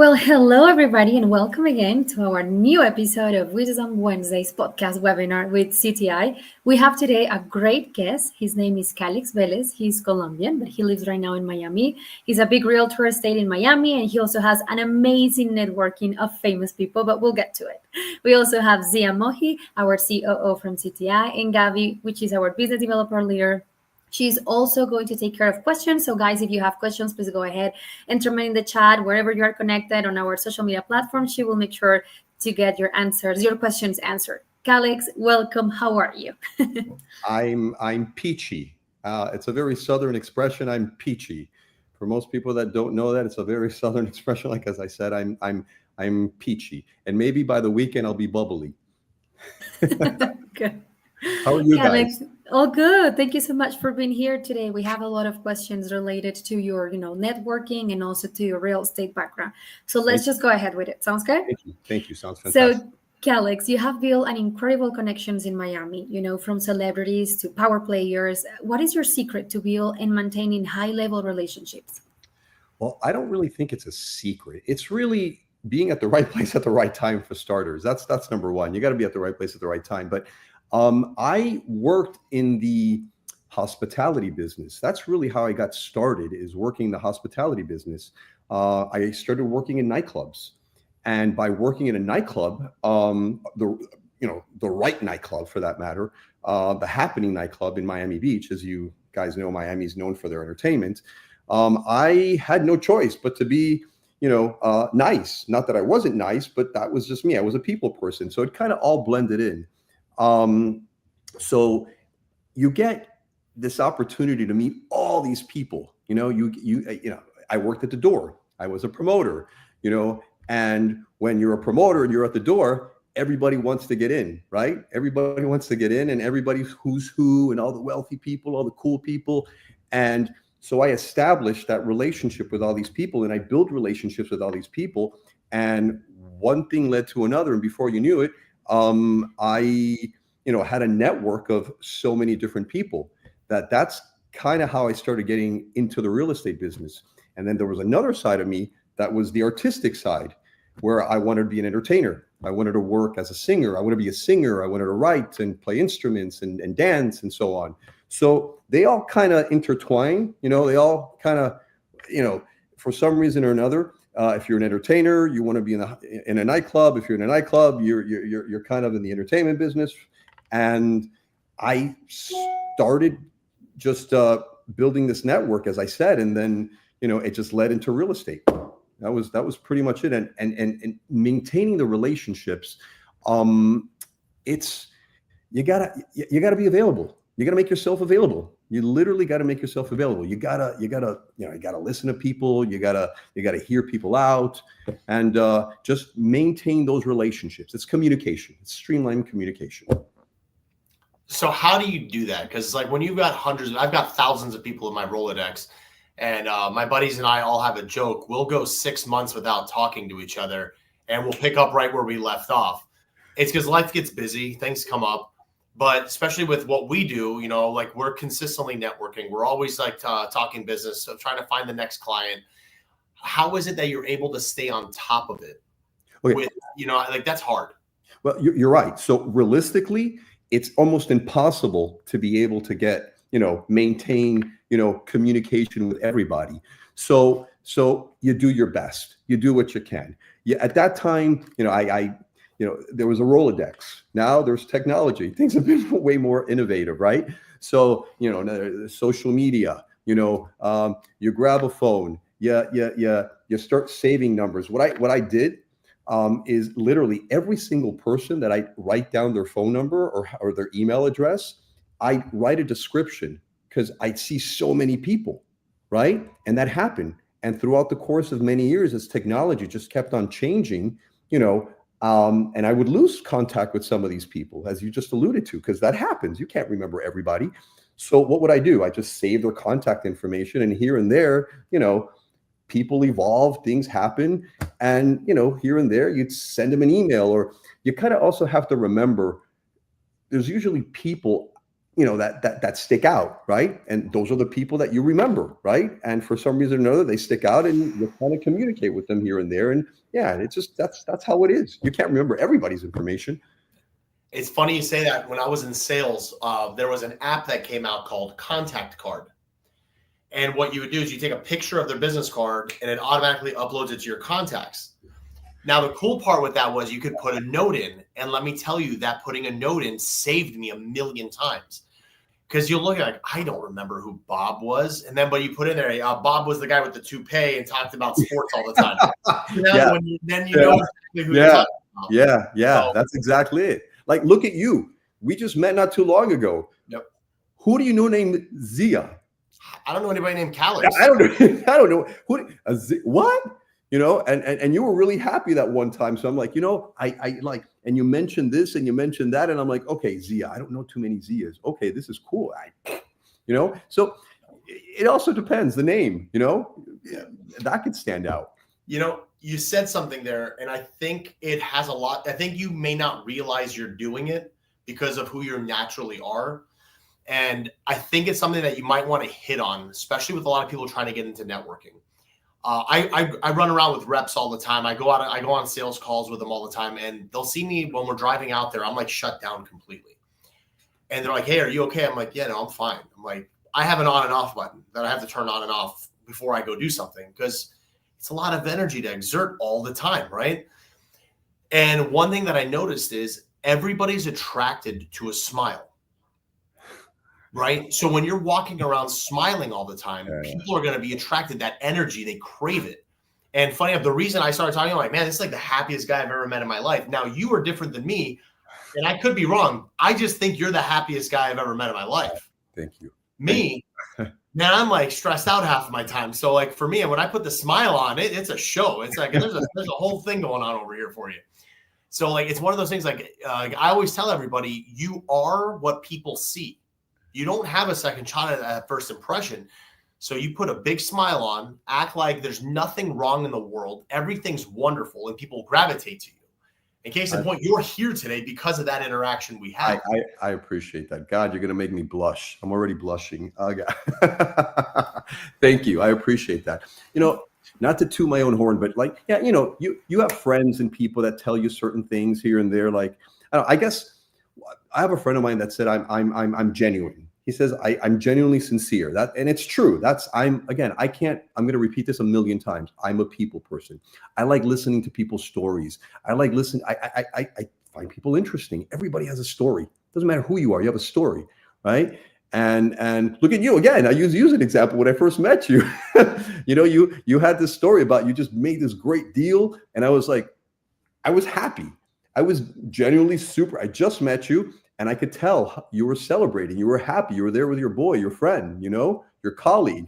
Well, hello everybody, and welcome again to our new episode of Wisdom Wednesdays podcast webinar with CTI. We have today a great guest. His name is Kalex. He's Colombian, but he lives right now in Miami. He's a big realtor estate in Miami, and he also has an amazing networking of famous people, but we'll get to it. We also have Zia Mohi, our COO from CTI, and Gavi, which is our business developer leader. She's also going to take care of questions. So, guys, if you have questions, please go ahead, enter them in the chat wherever you are connected on our social media platforms. She will make sure to get your questions answered. Kalex, welcome. How are you? I'm peachy. It's a very southern expression. I'm peachy. For most people that don't know that, it's a very southern expression. Like as I said, I'm peachy, and maybe by the weekend I'll be bubbly. Good. How are you guys? All good. Thank you so much for being here today. We have a lot of questions related to your, networking and also to your real estate background. So let's just go ahead with it. Sounds good? Thank you. Thank you. Sounds fantastic. So, Kalex, you have built an incredible connections in Miami, from celebrities to power players. What is your secret to build and maintaining high-level relationships? Well, I don't really think it's a secret. It's really being at the right place at the right time for starters. That's number one. You got to be at the right place at the right time. But I worked in the hospitality business. That's really how I got started, is working in the hospitality business. I started working in nightclubs, and by working in a nightclub, the right nightclub for that matter, the happening nightclub in Miami Beach, as you guys know, Miami is known for their entertainment. I had no choice but to be, nice. Not that I wasn't nice, but that was just me. I was a people person, so it kind of all blended in. So you get this opportunity to meet all these people. I worked at the door. I was a promoter. And when you're a promoter and you're at the door, everybody wants to get in, right? Everybody wants to get in, and everybody who's who, and all the wealthy people, all the cool people. And so I established that relationship with all these people, and I built relationships with all these people. And one thing led to another, and before you knew it, I had a network of so many different people that's kind of how I started getting into the real estate business. And then there was another side of me that was the artistic side, where I wanted to be an entertainer. I wanted to work as a singer. I wanted to be a singer. I wanted to write and play instruments and dance and so on. So they all kind of intertwine, they all kind of, for some reason or another. If you're an entertainer, you want to be in a nightclub. If you're in a nightclub, you're kind of in the entertainment business. And I started just building this network, as I said, and then it just led into real estate. That was pretty much it. And maintaining the relationships, it's you gotta be available. You gotta make yourself available. You literally got to make yourself available. You gotta listen to people. You gotta hear people out, and just maintain those relationships. It's communication. It's streamlined communication. So how do you do that? Because like when you've got I've got thousands of people in my Rolodex, and my buddies and I all have a joke. We'll go 6 months without talking to each other, and we'll pick up right where we left off. It's because life gets busy, things come up. But especially with what we do, like we're consistently networking. We're always like talking business, so trying to find the next client. How is it that you're able to stay on top of it? Okay. With, that's hard. Well, you're right. So realistically, it's almost impossible to be able to get, maintain, communication with everybody. So you do your best. You do what you can. At that time, there was a Rolodex. Now there's technology. Things have been way more innovative, right? So, social media, you grab a phone, you start saving numbers. What I did is literally every single person that I write down their phone number or their email address, I write a description, because I see so many people, right? And that happened. And throughout the course of many years, as technology just kept on changing, and I would lose contact with some of these people, as you just alluded to, because that happens. You can't remember everybody. So what would I do? I just save their contact information, and here and there, people evolve, things happen, and here and there, you'd send them an email. Or you kind of also have to remember, there's usually people that stick out, right? And those are the people that you remember, right? And for some reason or another, they stick out, and you kind of communicate with them here and there. And yeah, it's just that's how it is. You can't remember everybody's information. It's funny you say that. When I was in sales, there was an app that came out called Contact Card. And what you would do is you take a picture of their business card and it automatically uploads it to your contacts. Now, the cool part with that was you could put a note in. And let me tell you that putting a note in saved me a million times. Because you'll look at like, I don't remember who Bob was. And then, but you put in there, Bob was the guy with the toupee and talked about sports all the time. Yeah. Then you know exactly who you're talking about. Yeah. So, that's exactly it. Like, look at you. We just met not too long ago. Yep. Who do you know named Zia? I don't know anybody named Kalex. I don't know. What? And you were really happy that one time. So I'm like, I like, and you mentioned this and you mentioned that. And I'm like, okay, Zia, I don't know too many Zias. Okay, this is cool. So it also depends the name, that could stand out. You said something there, and I think it has a lot. I think you may not realize you're doing it because of who you naturally are. And I think it's something that you might want to hit on, especially with a lot of people trying to get into networking. I run around with reps all the time. I go on sales calls with them all the time, and they'll see me when we're driving out there. I'm like shut down completely. And they're like, "Hey, are you okay?" I'm like, "Yeah, no, I'm fine." I'm like, I have an on and off button that I have to turn on and off before I go do something because it's a lot of energy to exert all the time, right? And one thing that I noticed is everybody's attracted to a smile. Right. So when you're walking around smiling all the time, people are going to be attracted to that energy. They crave it. And funny enough, the reason I started talking, I'm like, man, this is like the happiest guy I've ever met in my life. Now, you are different than me, and I could be wrong. I just think you're the happiest guy I've ever met in my life. Thank you. Me, man, I'm like stressed out half of my time. So like for me, when I put the smile on, it's a show. It's like there's a whole thing going on over here for you. So like it's one of those things like I always tell everybody, you are what people see. You don't have a second shot at that first impression. So you put a big smile on, act like there's nothing wrong in the world. Everything's wonderful and people gravitate to you. In case in point, you're here today because of that interaction we had. I appreciate that. God, you're going to make me blush. I'm already blushing. Thank you. I appreciate that. Not to toot my own horn, but like, yeah, you have friends and people that tell you certain things here and there. Like, I guess I have a friend of mine that said I'm genuine. He says I'm genuinely sincere. And it's true. I'm going to repeat this a million times. I'm a people person. I like listening to people's stories. I find people interesting. Everybody has a story. Doesn't matter who you are. You have a story, right? And look at you again. I use you as an example. When I first met you, you had this story about you just made this great deal, and I was like, I was happy. I was genuinely super. I just met you, and I could tell you were celebrating. You were happy. You were there with your boy, your friend, your colleague,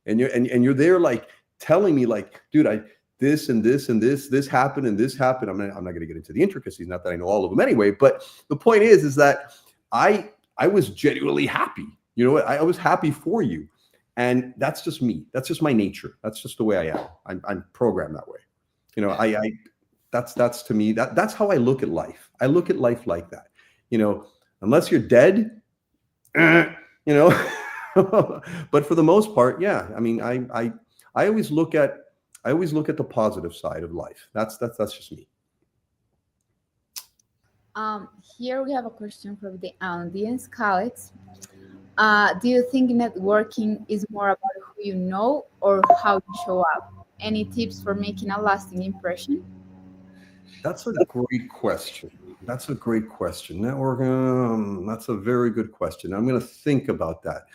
and you're there like telling me like, dude, this and this and this happened and this happened. I'm not going to get into the intricacies. Not that I know all of them anyway. But the point is that I was genuinely happy. I was happy for you, and that's just me. That's just my nature. That's just the way I am. I'm programmed that way. That's to me, that's how I look at life. I look at life like that, unless you're dead, but for the most part, yeah. I mean, I always look at the positive side of life. That's just me. Here we have a question from the audience, Kalex. Do you think networking is more about who you know or how you show up? Any tips for making a lasting impression? That's a great question. Networking, that's a very good question. I'm going to think about that.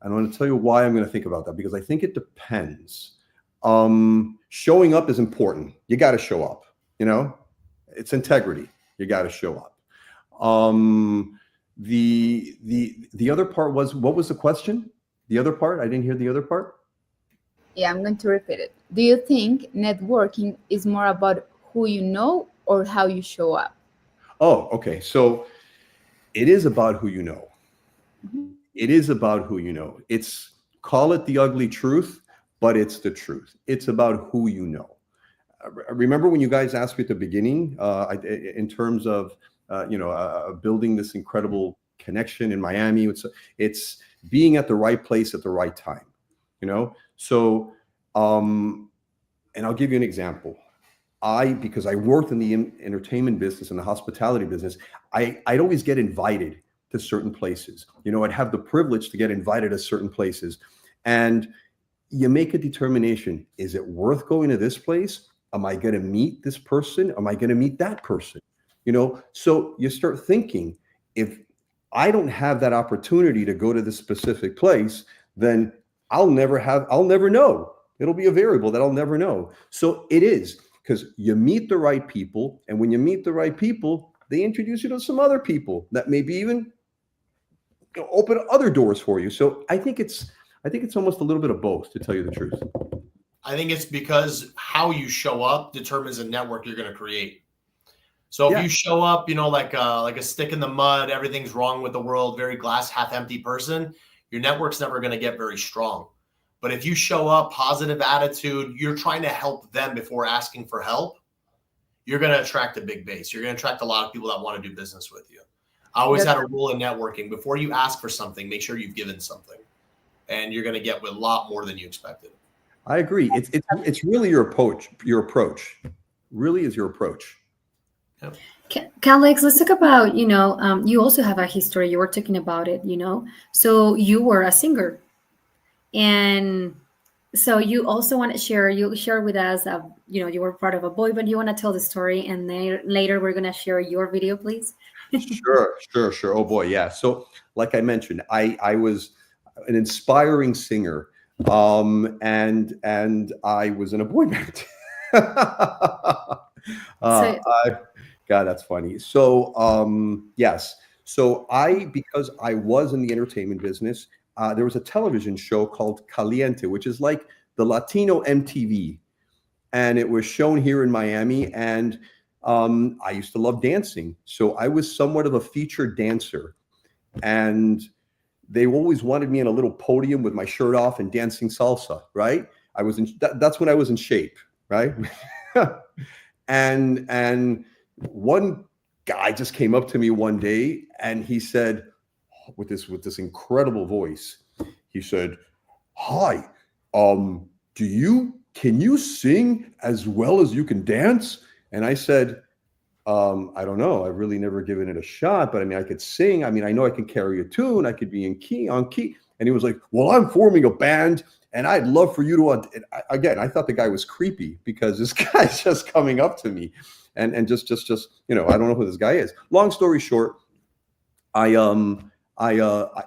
I'm going to tell you why I'm going to think about that, because I think it depends. Showing up is important. You got to show up. It's integrity. You got to show up. The other part was, what was the question? The other part? I didn't hear the other part. Yeah, I'm going to repeat it. Do you think networking is more about who you know or how you show up? Oh, okay. So it is about who you know. Mm-hmm. It is about who you know. Call it the ugly truth, but it's the truth. It's about who you know. Remember when you guys asked me at the beginning, in terms of, building this incredible connection in Miami. It's being at the right place at the right time, you know? So, and I'll give you an example. Because I worked in the entertainment business and the hospitality business, I'd always get invited to certain places. You know, I'd have the privilege to get invited to certain places. And you make a determination. Is it worth going to this place? Am I going to meet this person? Am I going to meet that person? You know, so you start thinking, if I don't have that opportunity to go to this specific place, then I'll never know. It'll be a variable that I'll never know. So it is, because you meet the right people. And when you meet the right people, they introduce you to some other people that maybe even open other doors for you. So I think it's almost a little bit of both, to tell you the truth. I think it's because how you show up determines the network you're going to create. So if you show up, you know, like a stick in the mud, everything's wrong with the world, very glass half empty person, your network's never going to get very strong. But if you show up, positive attitude, you're trying to help them before asking for help, you're going to attract a big base. You're going to attract a lot of people that want to do business with you. I always had a rule in networking: before you ask for something, make sure you've given something, and you're going to get a lot more than you expected. I agree. It's really your approach. Your approach really is your approach. Yep. Kalex, let's talk about, you know, you also have a history. You were talking about it, you know. So you were a singer. And so you also want to share with us, you know, you were part of a boy band. You want to tell the story, and then later we're going to share your video, please. Sure. Oh boy. Yeah. So like I mentioned, I was an inspiring singer. And I was in a boy band. God, that's funny. So, yes. So because I was in the entertainment business, there was a television show called Caliente, which is like the Latino MTV. And it was shown here in Miami. And I used to love dancing. So I was somewhat of a featured dancer. And they always wanted me on a little podium with my shirt off and dancing salsa, right? That's when I was in shape, right? and one guy just came up to me one day and he said, with this incredible voice, he said, "Hi, can you sing as well as you can dance?" And I said, I don't know. I've really never given it a shot, but I mean, I could sing. I mean, I know I can carry a tune. I could be on key. And he was like, "Well, I'm forming a band, and I'd love for you to." Again, I thought the guy was creepy because this guy's just coming up to me, and just you know, I don't know who this guy is. Long story short,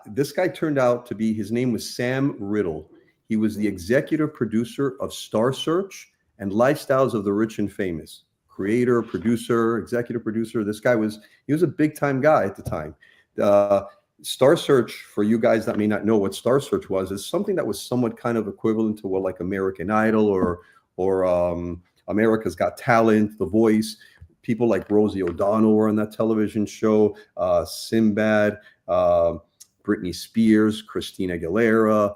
this guy turned out to be, his name was Sam Riddle. He was the executive producer of Star Search and Lifestyles of the Rich and Famous. Creator, producer, executive producer. This guy was a big time guy at the time. Star Search, for you guys that may not know what Star Search was, is something that was somewhat kind of equivalent to what like American Idol or America's Got Talent, The Voice. People like Rosie O'Donnell were on that television show. Sinbad, Britney Spears, Christina Aguilera,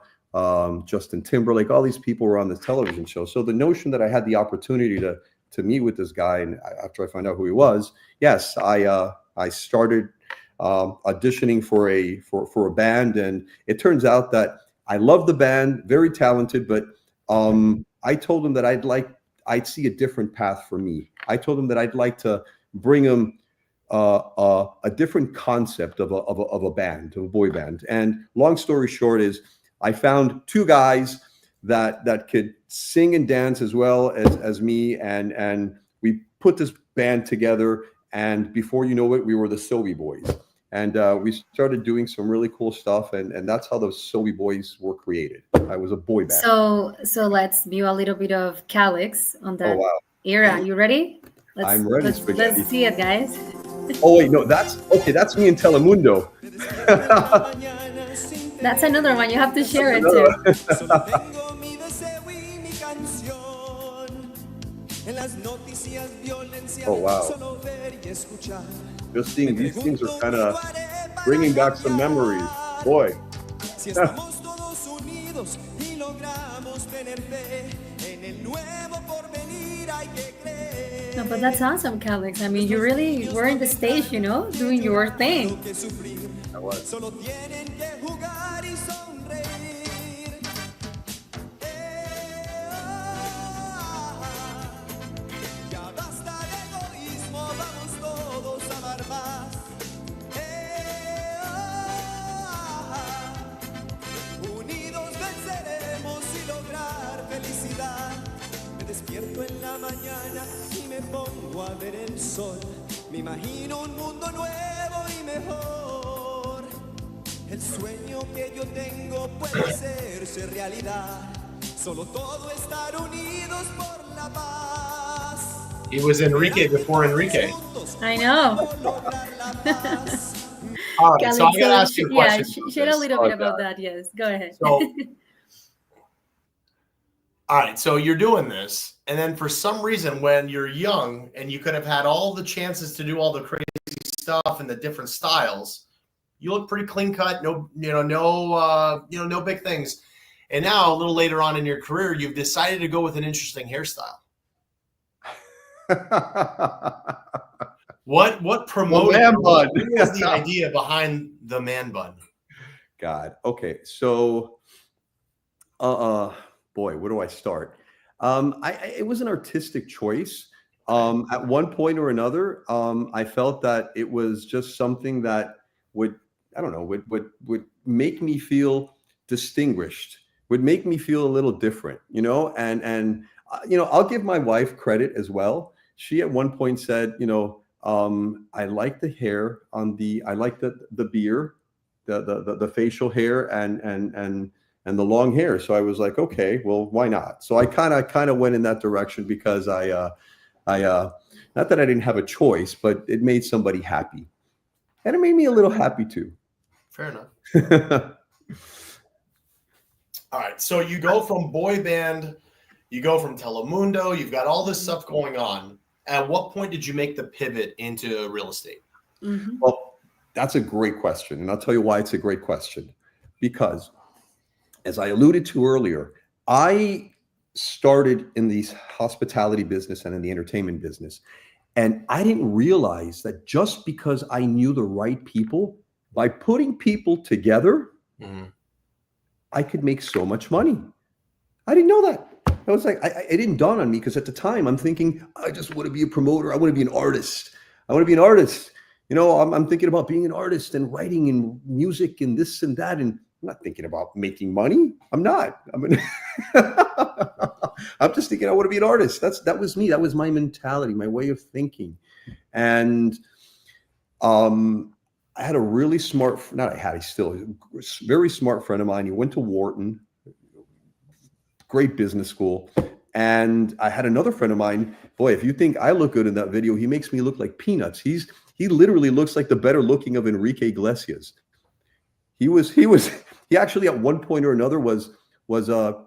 Justin Timberlake. All these people were on the television show. So the notion that I had the opportunity to meet with this guy, and after I found out who he was, yes, I started auditioning for a band, and it turns out that I love the band, very talented, but I told him that I'd see a different path for me. I told him that I'd like to bring him a different concept of a band, of a boy band. And long story short is, I found two guys that could sing and dance as well as me, and we put this band together, and before you know it, we were the Sobe Boys, and we started doing some really cool stuff, and that's how the Sobe Boys were created. I was a boy band. So let's view a little bit of Kalex on that era. You ready? I'm ready. Let's see it, guys. Oh wait, no, that's me in Telemundo. That's another one. You have to share it too. Oh wow! Just seeing these things are kind of bringing back some memories, boy. No, but that's awesome, Kalex. I mean, you really were in the stage, you know, doing your thing. Solo tienen que jugar y sonreír. Ya basta de egoísmo, vamos todos a amar más. Unidos venceremos y lograr felicidad. Me despierto en la mañana y me pongo a ver el sol. Me imagino un mundo nuevo y mejor. El sueño que yo tengo puede hacerse realidad. Solo todo estar unidos por la paz. He was Enrique before Enrique. I know. All right, so I'm Kalex, going to ask you a yeah, question. share a little bit about that. Yes, go ahead. So, all right, so you're doing this, and then for some reason, when you're young and you could have had all the chances to do all the crazy stuff and the different styles, you look pretty clean cut. No big things. And now, a little later on in your career, you've decided to go with an interesting hairstyle. What promoted? man bun. What was the idea behind the man bun? God. Okay. So, boy, where do I start? It was an artistic choice. At one point or another, I felt that it was just something that would make me feel distinguished, would make me feel a little different, and I'll give my wife credit as well. She at one point said, I like the hair I like the beard, the facial hair and the long hair. So I was like, okay, well, why not? So I kind of went in that direction because I not that I didn't have a choice, but it made somebody happy, and it made me a little happy too. Fair enough. All right, so you go from boy band, you go from Telemundo, you've got all this stuff going on. At what point did you make the pivot into real estate? Mm-hmm. Well, that's a great question, and I'll tell you why it's a great question. Because, as I alluded to earlier, I started in the hospitality business and in the entertainment business, and I didn't realize that just because I knew the right people, by putting people together, I could make so much money. I didn't know that. I was like, it didn't dawn on me because at the time I'm thinking, I just want to be a promoter. I want to be an artist. I want to be an artist. I'm thinking about being an artist and writing and music and this and that. And I'm not thinking about making money. I'm not. I'm just thinking I want to be an artist. That was me. That was my mentality, my way of thinking. And I had a really smart, he's still a very smart friend of mine. He went to Wharton, great business school. And I had another friend of mine. Boy, if you think I look good in that video, he makes me look like peanuts. He literally looks like the better looking of Enrique Iglesias. He actually at one point or another was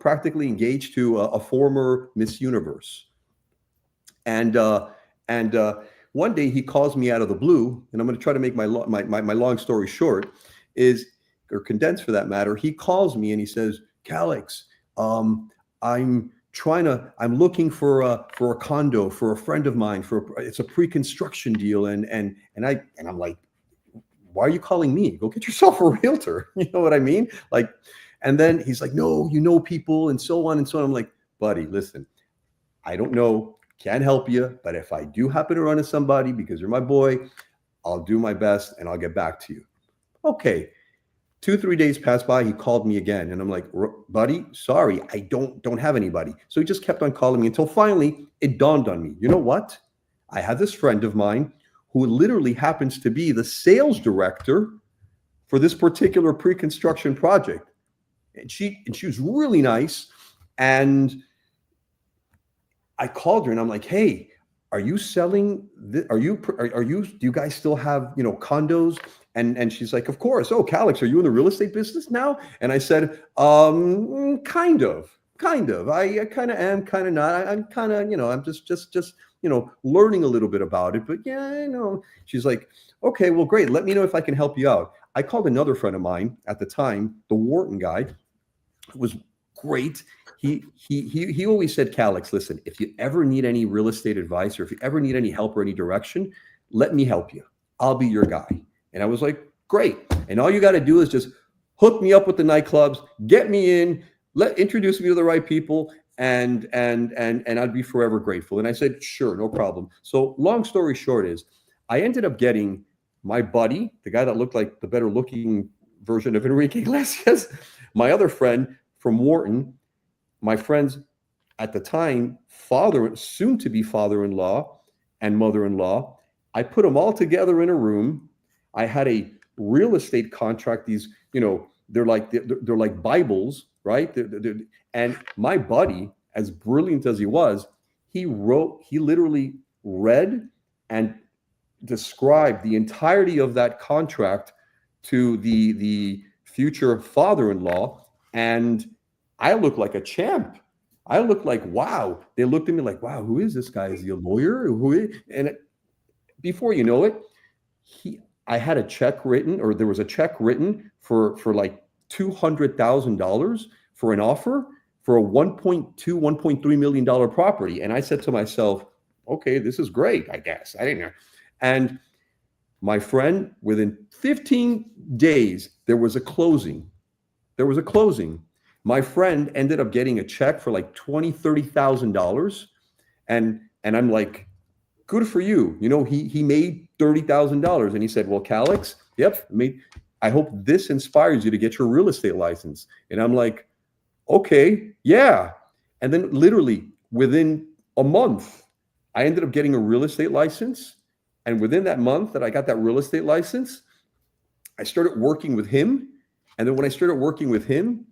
practically engaged to a former Miss Universe. And one day he calls me out of the blue, and I'm going to try to make my long story short, or condensed for that matter. He calls me and he says, Kalex, I'm looking for a condo for a friend of mine it's a pre-construction deal. And I'm like, why are you calling me? Go get yourself a realtor. You know what I mean? Like, and then he's like, no, people and so on and so on. I'm like, buddy, listen, I don't know, can't help you, but if I do happen to run into somebody because you're my boy, I'll do my best and I'll get back to you. Okay. 2-3 days passed by. He called me again. And I'm like, buddy, sorry, I don't have anybody. So he just kept on calling me until finally it dawned on me. You know what? I had this friend of mine who literally happens to be the sales director for this particular pre-construction project. And she was really nice. And I called her and I'm like, hey, are you selling this? Do you guys still have, condos? And she's like, of course. Oh, Kalex, are you in the real estate business now? And I said, kind of. I kind of am, kind of not. I'm kind of, I'm just learning a little bit about it. But yeah, I know. She's like, okay, well, great. Let me know if I can help you out. I called another friend of mine at the time, the Wharton guy. It was great. He always said, Kalex, listen, if you ever need any real estate advice or if you ever need any help or any direction, let me help you. I'll be your guy. And I was like, great. And all you got to do is just hook me up with the nightclubs, get me in, introduce me to the right people, and I'd be forever grateful. And I said, sure, no problem. So long story short is, I ended up getting my buddy, the guy that looked like the better looking version of Enrique Iglesias, my other friend from Wharton, my friends at the time, soon to be father-in-law and mother-in-law. I put them all together in a room. I had a real estate contract. These, they're like Bibles, right? And my buddy, as brilliant as he was, he literally read and described the entirety of that contract to the future father-in-law, and I looked like a champ. I looked like, wow. They looked at me like, wow, who is this guy? Is he a lawyer? Before you know it, I had a check written, or there was a check written for like $200,000 for an offer for a $1.3 million property. And I said to myself, okay, this is great, I guess. I didn't know. And my friend, within 15 days, there was a closing. My friend ended up getting a check for like $20,000-$30,000. And I'm like, good for you. He made $30,000. And he said, well, Kalex, yep, I hope this inspires you to get your real estate license. And I'm like, okay, yeah. And then literally within a month, I ended up getting a real estate license. And within that month that I got that real estate license, I started working with him. And then when I started working with him,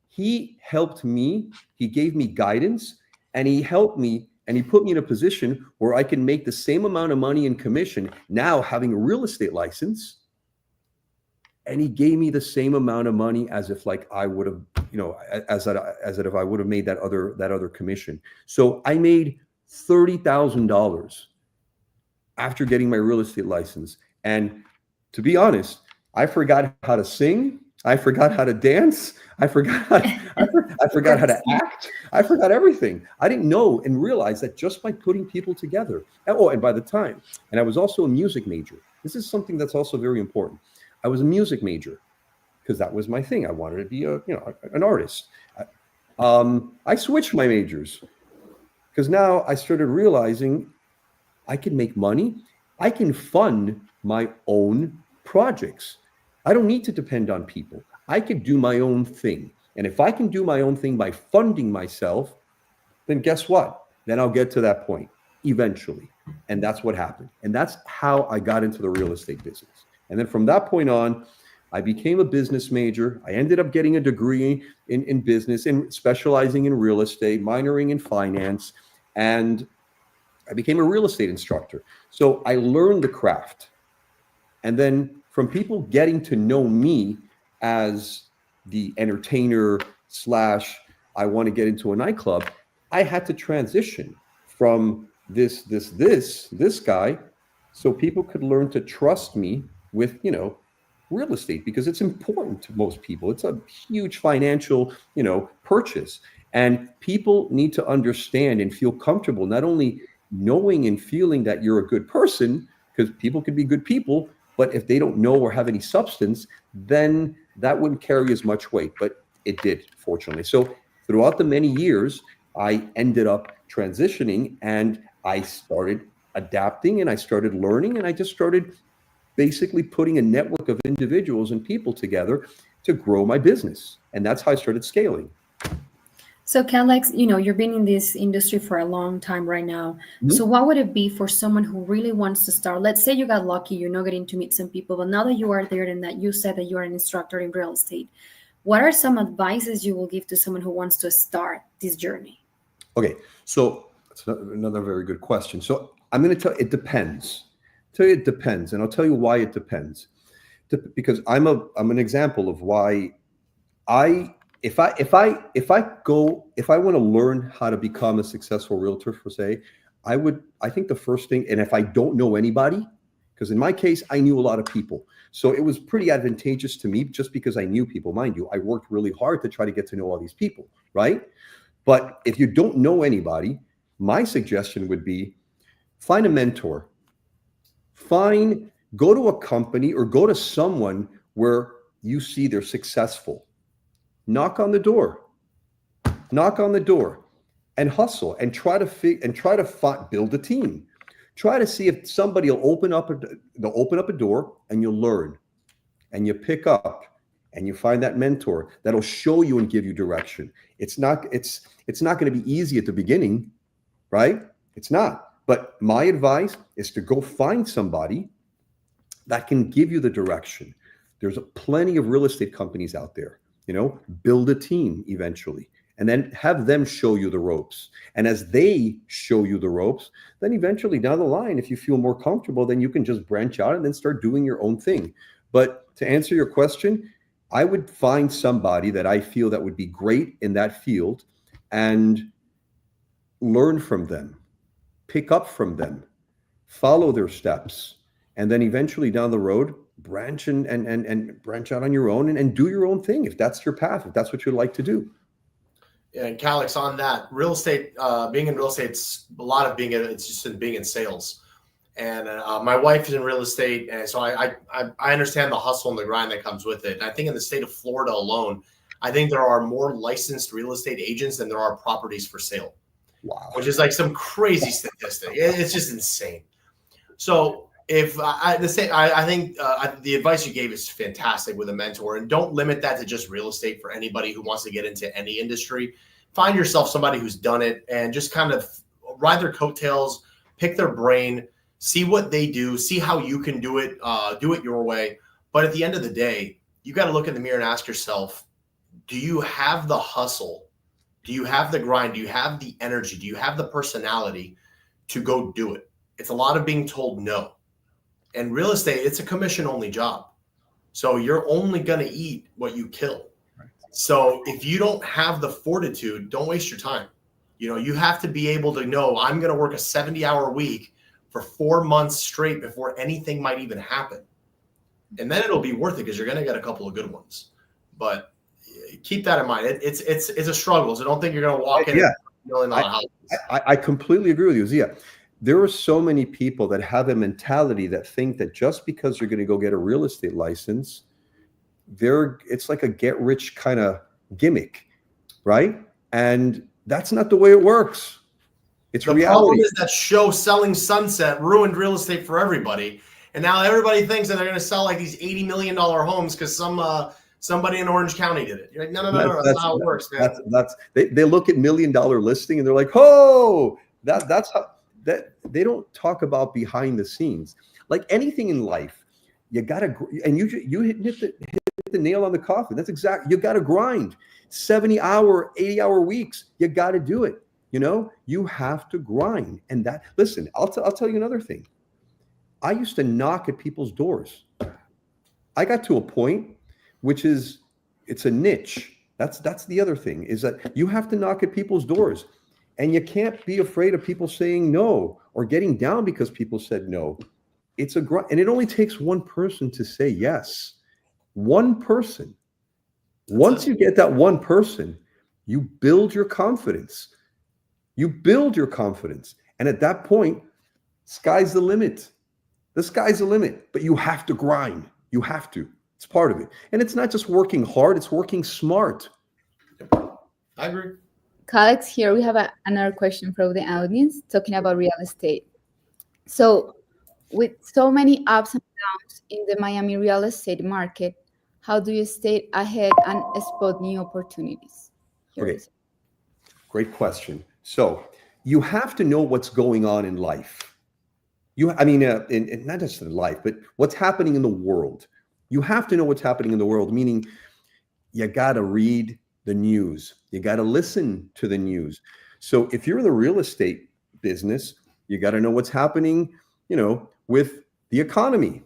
he helped me. He gave me guidance, and he helped me, and he put me in a position where I can make the same amount of money in commission now having a real estate license. And he gave me the same amount of money as if like I would have, as if I would have made that other commission. So I made $30,000 after getting my real estate license. And to be honest, I forgot how to sing. I forgot how to dance. I forgot how to act. I forgot everything. I didn't know and realize that just by putting people together. Oh, and by the time, and I was also a music major. This is something that's also very important. I was a music major because that was my thing. I wanted to be an artist. I switched my majors because now I started realizing I can make money. I can fund my own projects. I don't need to depend on people. I can do my own thing. And if I can do my own thing by funding myself, then guess what? Then I'll get to that point eventually. And that's what happened. And that's how I got into the real estate business. And then from that point on, I became a business major. I ended up getting a degree in business and specializing in real estate, minoring in finance, and I became a real estate instructor. So I learned the craft. And then from people getting to know me as the entertainer / I want to get into a nightclub, I had to transition from this guy so people could learn to trust me with, real estate, because it's important to most people. It's a huge financial, purchase. And people need to understand and feel comfortable, not only knowing and feeling that you're a good person, because people can be good people, but if they don't know or have any substance, then that wouldn't carry as much weight. But it did, fortunately. So throughout the many years, I ended up transitioning, and I started adapting, and I started learning, and I just started basically putting a network of individuals and people together to grow my business. And that's how I started scaling. So, Kalex, you've been in this industry for a long time right now. Mm-hmm. So what would it be for someone who really wants to start? Let's say you got lucky, you're not getting to meet some people, but now that you are there and that you said that you're an instructor in real estate, what are some advices you will give to someone who wants to start this journey? Okay, so that's another very good question. So I'm going to tell you, it depends. It depends, and I'll tell you why it depends. Because I'm an example of why if I want to learn how to become a successful realtor, per se, I think the first thing, and if I don't know anybody, because in my case, I knew a lot of people. So it was pretty advantageous to me just because I knew people. Mind you, I worked really hard to try to get to know all these people, right? But if you don't know anybody, my suggestion would be find a mentor. Find Go to a company or go to someone where you see they're successful. Knock on the door. Knock on the door and hustle and try to build a team. Try to see if somebody will open up a door, and you'll learn and you pick up and you find that mentor that'll show you and give you direction. It's not going to be easy at the beginning, right? It's not. But my advice is to go find somebody that can give you the direction. There's plenty of real estate companies out there, build a team eventually, and then have them show you the ropes. And as they show you the ropes, then eventually down the line, if you feel more comfortable, then you can just branch out and then start doing your own thing. But to answer your question, I would find somebody that I feel that would be great in that field and learn from them, pick up from them, follow their steps, and then eventually down the road, branch and branch out on your own and do your own thing if that's your path, if that's what you like to do. And Kalex, on that, real estate, being in real estate, it's a lot of it's just in being in sales. And my wife is in real estate, and so I understand the hustle and the grind that comes with it. And I think in the state of Florida alone, I think there are more licensed real estate agents than there are properties for sale. Wow. Which is like some crazy statistic. It's just insane. So if I think the advice you gave is fantastic with a mentor, and don't limit that to just real estate for anybody who wants to get into any industry. Find yourself somebody who's done it and just kind of ride their coattails, pick their brain, see what they do, see how you can do it your way. But at the end of the day, you got to look in the mirror and ask yourself, do you have the hustle? Do you have the grind? Do you have the energy? Do you have the personality to go do it? It's a lot of being told no. And real estate, it's a commission-only job. So you're only going to eat what you kill. So if you don't have the fortitude, don't waste your time. You have to be able to know, I'm going to work a 70-hour week for 4 months straight before anything might even happen. And then it'll be worth it because you're going to get a couple of good ones. But keep that in mind. It's a struggle. So don't think you're going to walk in and $1 million houses. I completely agree with you, Zia. There are so many people that have a mentality that think that just because you're going to go get a real estate license, it's like a get rich kind of gimmick, right? And that's not the way it works. It's reality. The problem is that show Selling Sunset ruined real estate for everybody. And now everybody thinks that they're going to sell like these $80 million homes because somebody in Orange County did it. You're like, no, that's not how it works, man. They look at $1 million listing and they're like, oh, that's how that they don't talk about behind the scenes. Like anything in life, you gotta, and you hit the nail on the coffin. That's exactly, you gotta grind 70-hour, 80-hour weeks. You gotta do it. You have to grind. And that, listen, I'll tell you another thing. I used to knock at people's doors. I got to a point, which is, it's a niche. That's the other thing, is that you have to knock at people's doors. And you can't be afraid of people saying no or getting down because people said no. It's a grind. And it only takes one person to say yes. One person. Once you get that one person, you build your confidence. You build your confidence. And at that point, sky's the limit. The sky's the limit. But you have to grind. You have to. It's part of it. And it's not just working hard, it's working smart. I agree. Kalex, here we have another question from the audience talking about real estate. So with so many ups and downs in the Miami real estate market, how do you stay ahead and spot new opportunities? Okay, great question. So you have to know what's going on in life. Not just in life, but what's happening in the world. You have to know what's happening in the world, meaning you got to read the news. You got to listen to the news. So if you're in the real estate business, you got to know what's happening, with the economy.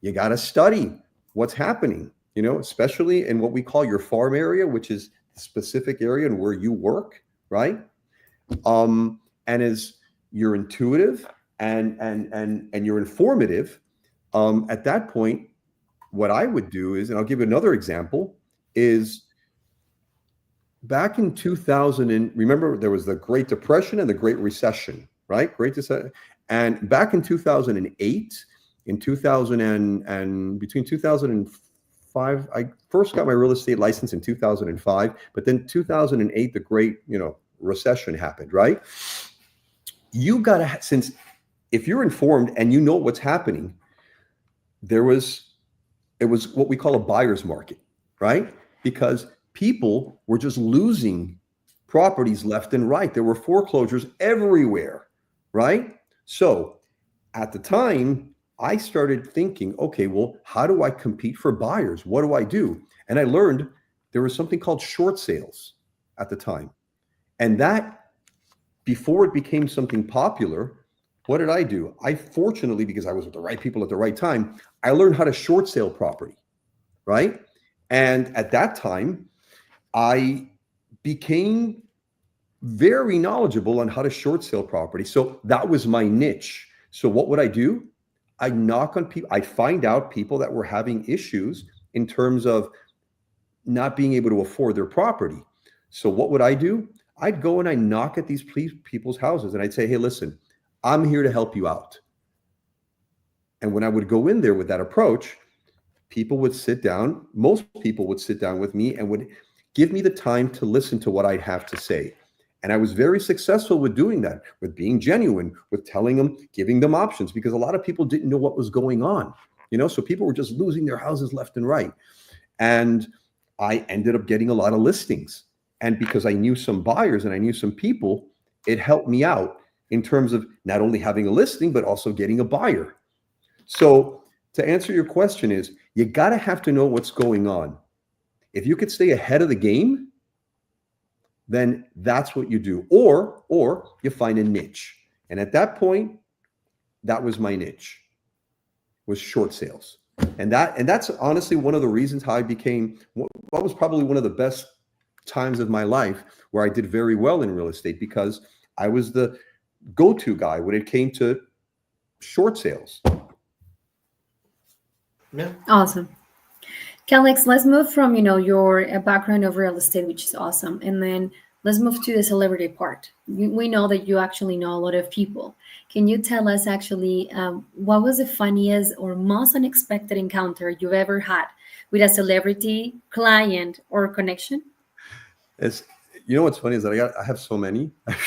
You got to study what's happening, especially in what we call your farm area, which is the specific area and where you work, right? And as you're intuitive and you're informative, at that point, what I would do is, and I'll give you another example, is back in 2000, remember there was the Great Depression and the Great Recession, right? And back in 2008, in 2000 and between 2005, I first got my real estate license in 2005, but then 2008, the great, recession happened, right? You gotta, since if you're informed and you know what's happening, it was what we call a buyer's market, right? Because people were just losing properties left and right. There were foreclosures everywhere, right? So at the time, I started thinking, okay, well, how do I compete for buyers? What do I do? And I learned there was something called short sales at the time. And that, before it became something popular, what did I do? I fortunately, because I was with the right people at the right time, I learned how to short sale property, right? And at that time, I became very knowledgeable on how to short sale property. So that was my niche. So what would I do? I'd knock on people. I'd find out people that were having issues in terms of not being able to afford their property. So what would I do? I'd go and I'd knock at these people's houses and I'd say, hey, listen, I'm here to help you out. And when I would go in there with that approach, people would sit down. Most people would sit down with me and would give me the time to listen to what I'd have to say. And I was very successful with doing that, with being genuine, with telling them, giving them options, because a lot of people didn't know what was going on, so people were just losing their houses left and right. And I ended up getting a lot of listings. And because I knew some buyers and I knew some people, it helped me out in terms of not only having a listing, but also getting a buyer. So to answer your question is, you got to have to know what's going on. If you could stay ahead of the game, then that's what you do. Or you find a niche. And at that point, that was my niche, was short sales. And that's honestly one of the reasons how I became, what was probably one of the best times of my life where I did very well in real estate, because I was the go-to guy when it came to short sales. Yeah. Awesome. Kalex, let's move from, your background of real estate, which is awesome. And then let's move to the celebrity part. We know that you actually know a lot of people. Can you tell us actually what was the funniest or most unexpected encounter you've ever had with a celebrity, client, or connection? What's funny is that I have so many. I've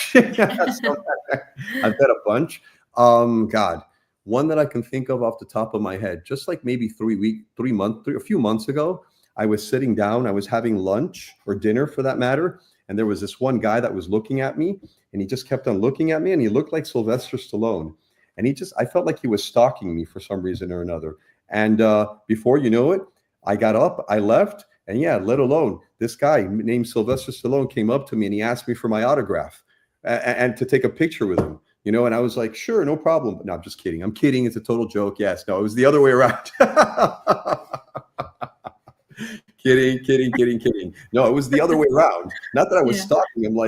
had a bunch. God, one that I can think of off the top of my head, just like maybe a few months ago, I was sitting down, I was having lunch or dinner for that matter. And there was this one guy that was looking at me, and he just kept on looking at me, and he looked like Sylvester Stallone. And I felt like he was stalking me for some reason or another. And before you know it, I got up, I left, and let alone this guy named Sylvester Stallone came up to me and he asked me for my autograph and to take a picture with him. And I was like, sure, no problem. But no, I'm just kidding. I'm kidding. It's a total joke. Yes. No, it was the other way around. Kidding. No, it was the other way around. Not that I was stalking him.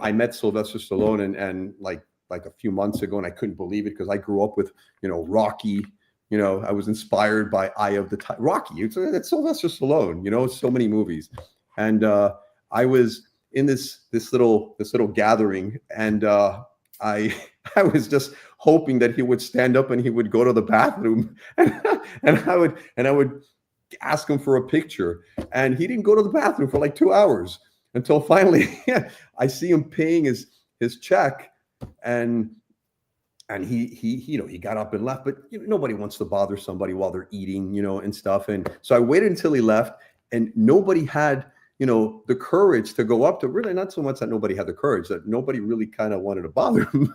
I met Sylvester Stallone and like a few months ago, and I couldn't believe it because I grew up with, Rocky. I was inspired by Eye of the Tiger. Rocky. It's Sylvester Stallone. So many movies, and I was in this little gathering, and I was just hoping that he would stand up and he would go to the bathroom, and I would ask him for a picture, and he didn't go to the bathroom for like 2 hours until finally I see him paying his check, and he got up and left. But nobody wants to bother somebody while they're eating, and stuff. And so I waited until he left, and nobody had the courage to go up to, really not so much that nobody had the courage, that nobody really kind of wanted to bother him.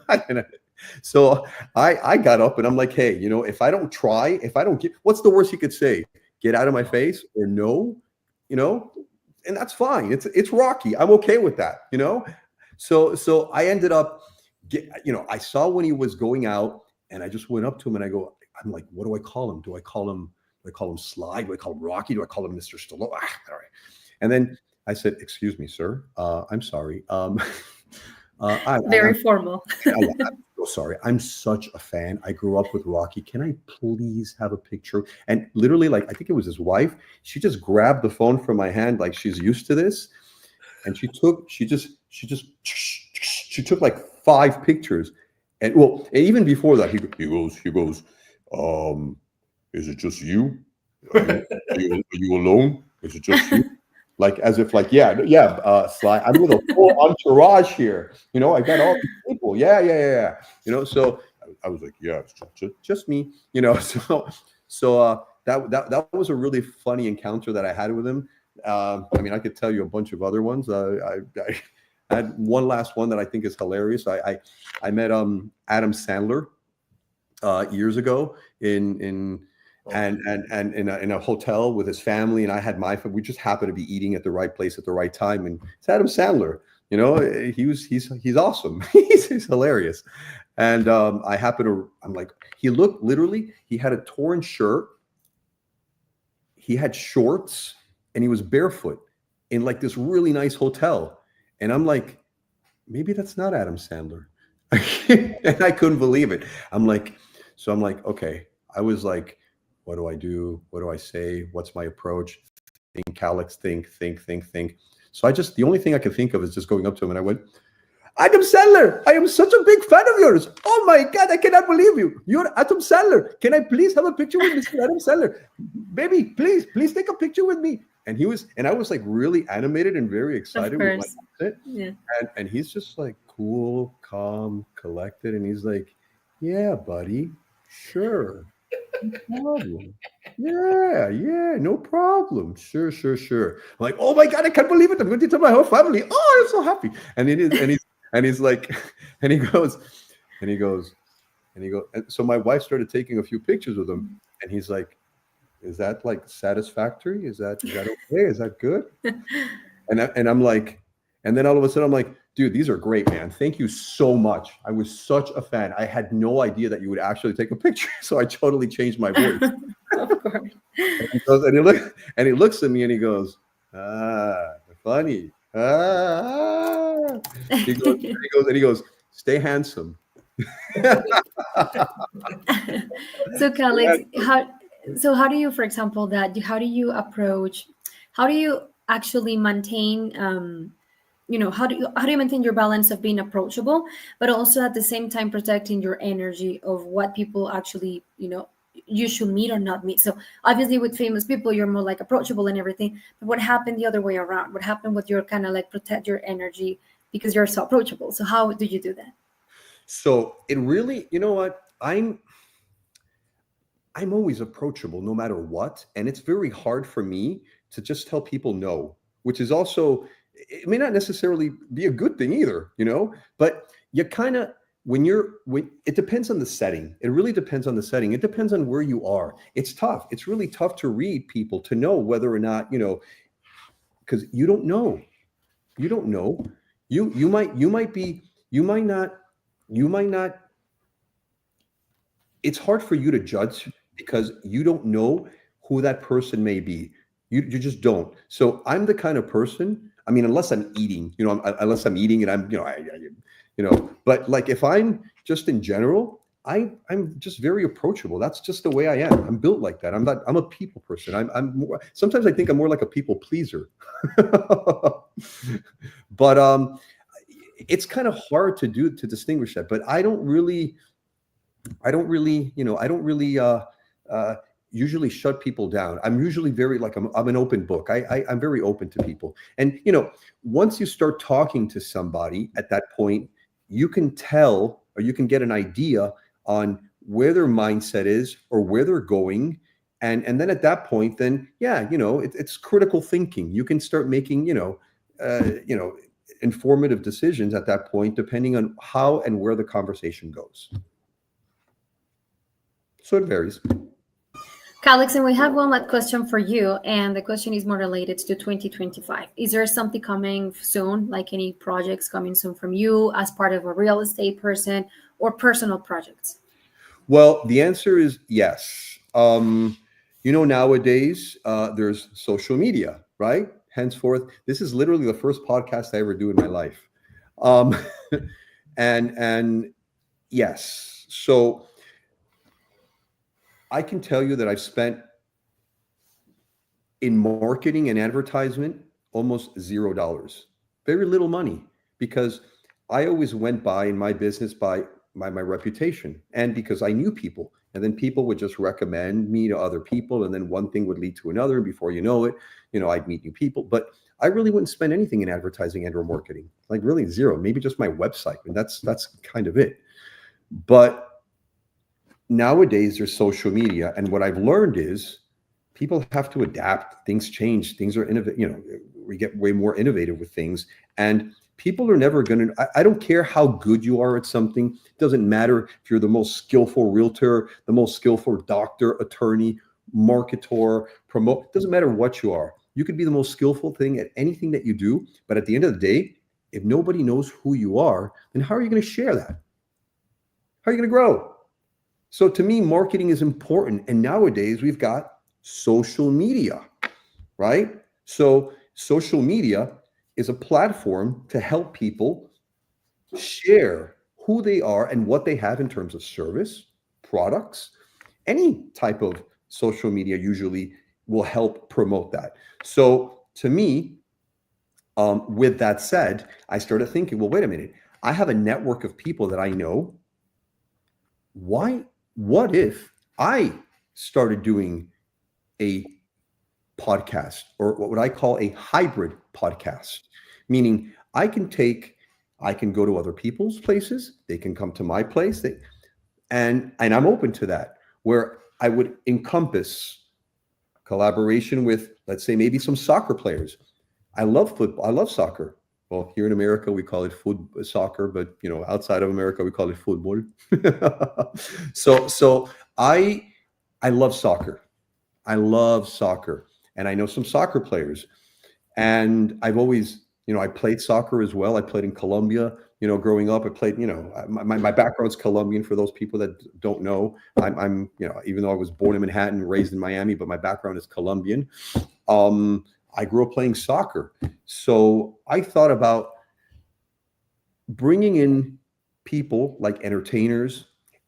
So I got up and I'm like, hey, if I don't try, if I don't get, what's the worst he could say? Get out of my face, or no, and that's fine. It's Rocky. I'm okay with that, So I ended up, I saw when he was going out, and I just went up to him and I'm like, what do I call him? Do I call him Sly? Do I call him Rocky? Do I call him Mr. Stallone? All right. And then I said, excuse me, sir. I'm sorry. Very formal. I'm so sorry. I'm such a fan. I grew up with Rocky. Can I please have a picture? And literally, I think it was his wife. She just grabbed the phone from my hand, like she's used to this. And she took like 5 pictures. And well, and even before that, he goes, um, is it just you? Are you alone? Is it just you? Like as if like, yeah, Sly, I'm with a full entourage here. I got all these people. Yeah. So I was like, yeah, it's just me. So that was a really funny encounter that I had with him. I mean, I could tell you a bunch of other ones. I had one last one that I think is hilarious. I met Adam Sandler years ago in and in a hotel with his family, and I had we just happened to be eating at the right place at the right time, and it's Adam Sandler. He's awesome. he's hilarious, and I'm like, he looked literally. He had a torn shirt. He had shorts, and he was barefoot in like this really nice hotel, and I'm like, maybe that's not Adam Sandler. And I couldn't believe it. I'm like, okay. I was like, what do I do? What do I say? What's my approach? Think, Kalex, think. So the only thing I could think of is just going up to him, and I went, Adam Sandler, I am such a big fan of yours. Oh my God, I cannot believe you. You're Adam Sandler. Can I please have a picture with Mr. Adam Sandler? Baby, please take a picture with me. And I was like really animated and very excited with it. Yeah. And he's just like cool, calm, collected. And he's like, yeah, buddy, sure. No problem. Yeah, no problem. Sure. I'm like, oh my God, I can't believe it. I'm going to tell my whole family. Oh, I'm so happy. And he's like, and he goes, and so my wife started taking a few pictures with him, and he's like, is that like satisfactory? Is that okay? Is that good? And I'm like, and then all of a sudden I'm like, dude, these are great, man. Thank you so much. I was such a fan. I had no idea that you would actually take a picture. So I totally changed my voice. Of course. And he looks at me and he goes, funny. He goes, stay handsome. So, Kalex, how do you, for example, how do you approach, how do you actually maintain, how do you maintain your balance of being approachable, but also at the same time protecting your energy of what people actually, you should meet or not meet? So obviously with famous people, you're more like approachable and everything, but what happened the other way around? What happened with your kind of like protect your energy because you're so approachable? So how do you do that? So it really, you know what, I'm always approachable no matter what. And it's very hard for me to just tell people no, which is also, it may not necessarily be a good thing either, but you kind of, when it depends on the setting. It really depends on the setting. It depends on where you are. It's tough. It's really tough to read people, to know whether or not, because you don't know. You might not, it's hard for you to judge because you don't know who that person may be. You just don't. So I'm the kind of person, I mean, unless I'm eating, unless I'm eating and I'm, but like if I'm just in general, I'm just very approachable. That's just the way I am. I'm built like that. I'm a people person. I'm more, sometimes I think I'm more like a people pleaser. But it's kind of hard to distinguish that. But I don't really usually shut people down. I'm usually very I'm an open book. I'm very open to people. And once you start talking to somebody at that point, you can tell, or you can get an idea on where their mindset is or where they're going. And then at that point, then it's critical thinking. You can start making informative decisions at that point, depending on how and where the conversation goes. So it varies. Kalex, and we have one last question for you, and the question is more related to 2025. Is there something coming soon, like any projects coming soon from you as part of a real estate person or personal projects? Well, the answer is yes. Nowadays there's social media, right? Henceforth, this is literally the first podcast I ever do in my life. And yes, so I can tell you that I've spent in marketing and advertisement almost $0, very little money, because I always went by in my business by my reputation, and because I knew people, and then people would just recommend me to other people, and then one thing would lead to another, and before you know it, I'd meet new people. But I really wouldn't spend anything in advertising and or marketing, like really zero, maybe just my website, and that's kind of it. But nowadays there's social media, and what I've learned is people have to adapt. Things change. Things are innovative. We get way more innovative with things, and people are never going to. I don't care how good you are at something. It doesn't matter if you're the most skillful realtor, the most skillful doctor, attorney, marketer, promote. It doesn't matter what you are. You could be the most skillful thing at anything that you do, but at the end of the day, if nobody knows who you are, then how are you going to share that? How are you going to grow? So to me, marketing is important. And nowadays we've got social media, right? So social media is a platform to help people share who they are and what they have in terms of service, products. Any type of social media usually will help promote that. So to me, with that said, I started thinking, well, wait a minute. I have a network of people that I know. What if I started doing a podcast, or what I call a hybrid podcast, meaning I can go to other people's places, they can come to my place, and I'm open to that, where I would encompass collaboration with, let's say, maybe some soccer players. I love football. I love soccer. Well, here in America, we call it soccer, but outside of America, we call it football. So I love soccer. I love soccer, and I know some soccer players. And I've always, I played soccer as well. I played in Colombia. Growing up, I played. My background's Colombian. For those people that don't know, I'm even though I was born in Manhattan, raised in Miami, but my background is Colombian. I grew up playing soccer. So I thought about bringing in people like entertainers,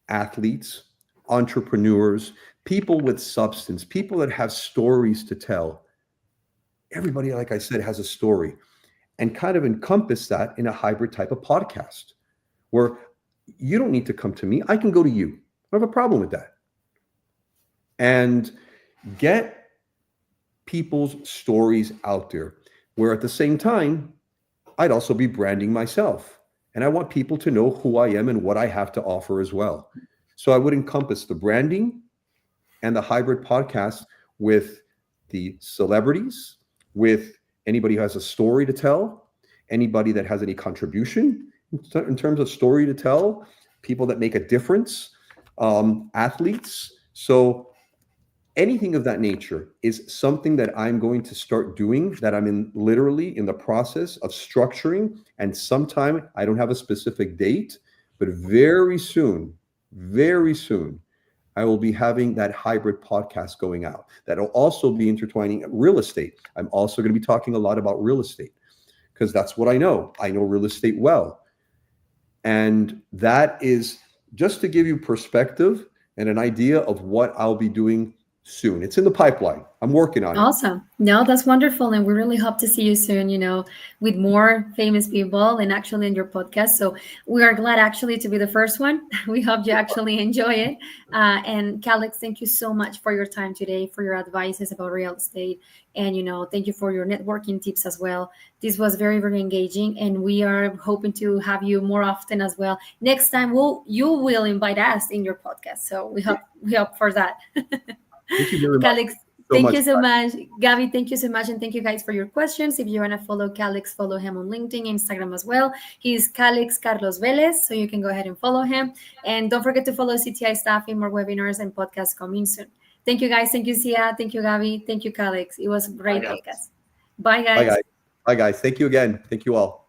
athletes, entrepreneurs, people with substance, people that have stories to tell. Everybody, like I said, has a story, and kind of encompass that in a hybrid type of podcast where you don't need to come to me. I can go to you. I don't have a problem with that. And get people's stories out there, where at the same time, I'd also be branding myself. And I want people to know who I am and what I have to offer as well. So I would encompass the branding and the hybrid podcast with the celebrities, with anybody who has a story to tell, anybody that has any contribution in terms of story to tell, people that make a difference, athletes. So anything of that nature is something that I'm going to start doing, that I'm literally in the process of structuring. And sometime, I don't have a specific date, but very soon, I will be having that hybrid podcast going out. That'll also be intertwining real estate. I'm also going to be talking a lot about real estate, because that's what I know. I know real estate well. And that is just to give you perspective and an idea of what I'll be doing soon. It's in the pipeline. I'm working on it. Awesome. No, that's wonderful. And we really hope to see you soon, with more famous people and actually in your podcast. So we are glad actually to be the first one. We hope you actually enjoy it. And Kalex, thank you so much for your time today, for your advices about real estate. And, thank you for your networking tips as well. This was very, very engaging. And we are hoping to have you more often as well. Next time, you will invite us in your podcast. So we hope for that. Thank you very much. Kalex, thank you so much. Gabby, thank you so much. And thank you guys for your questions. If you want to follow Kalex, follow him on LinkedIn, Instagram as well. He's Kalex Carlos Velez. So you can go ahead and follow him. And don't forget to follow CTI Staffing, more webinars and podcasts coming soon. Thank you, guys. Thank you, Sia. Thank you, Gabby. Thank you, Kalex. It was a great podcast. Bye, guys. Bye, guys. Thank you again. Thank you all.